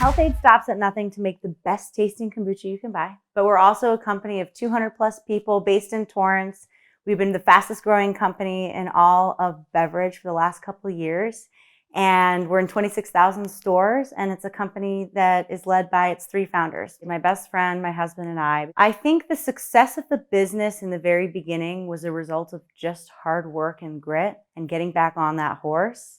Health-Ade stops at nothing to make the best tasting kombucha you can buy. But we're also a company of 200 plus people based in Torrance. We've been the fastest growing company in all of beverage for the last couple of years. And we're in 26,000 stores, and it's a company that is led by its 3 founders, my best friend, my husband, and I. I think the success of the business in the very beginning was a result of just hard work and grit and getting back on that horse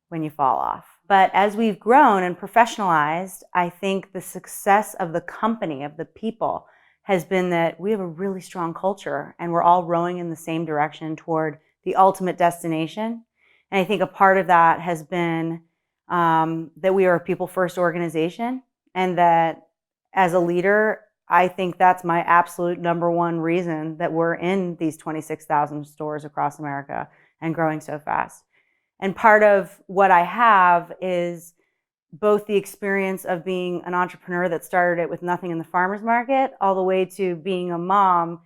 when you fall off. But as we've grown and professionalized, I think the success of the company, of the people, has been that we have a really strong culture and we're all rowing in the same direction toward the ultimate destination. And I think a part of that has been that we are a people-first organization, and that as a leader, I think that's my absolute number one reason that we're in these 26,000 stores across America and growing so fast. And part of what I have is both the experience of being an entrepreneur that started it with nothing in the farmer's market, all the way to being a mom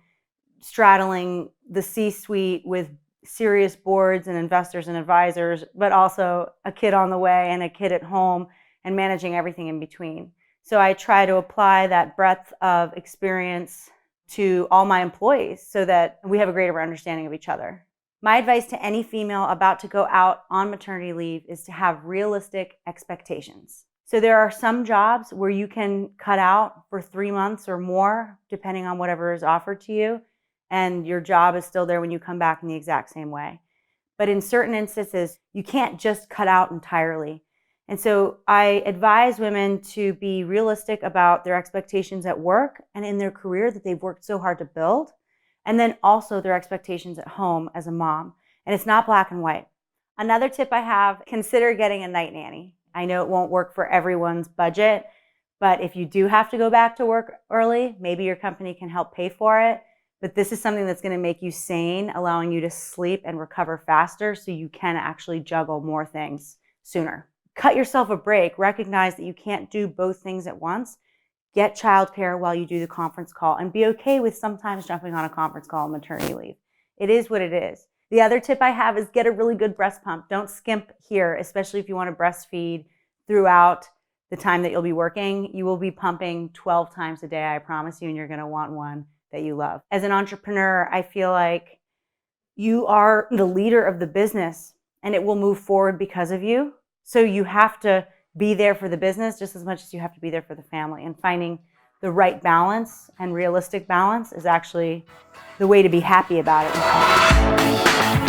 straddling the C-suite with serious boards and investors and advisors, but also a kid on the way and a kid at home and managing everything in between. So I try to apply that breadth of experience to all my employees so that we have a greater understanding of each other. My advice to any female about to go out on maternity leave is to have realistic expectations. So there are some jobs where you can cut out for 3 months or more, depending on whatever is offered to you, and your job is still there when you come back in the exact same way. But in certain instances, you can't just cut out entirely. And so I advise women to be realistic about their expectations at work and in their career that they've worked so hard to build, and then also their expectations at home as a mom. And it's not black and white. Another tip I have, consider getting a night nanny. I know it won't work for everyone's budget, but if you do have to go back to work early, maybe your company can help pay for it. But this is something that's going to make you sane, allowing you to sleep and recover faster so you can actually juggle more things sooner. Cut yourself a break. Recognize that you can't do both things at once. Get childcare while you do the conference call, and be okay with sometimes jumping on a conference call on maternity leave. It is what it is. The other tip I have is get a really good breast pump. Don't skimp here, especially if you want to breastfeed throughout the time that you'll be working. You will be pumping 12 times a day, I promise you, and you're going to want one that you love. As an entrepreneur, I feel like you are the leader of the business and it will move forward because of you. So you have to be there for the business just as much as you have to be there for the family. And finding the right balance and realistic balance is actually the way to be happy about it.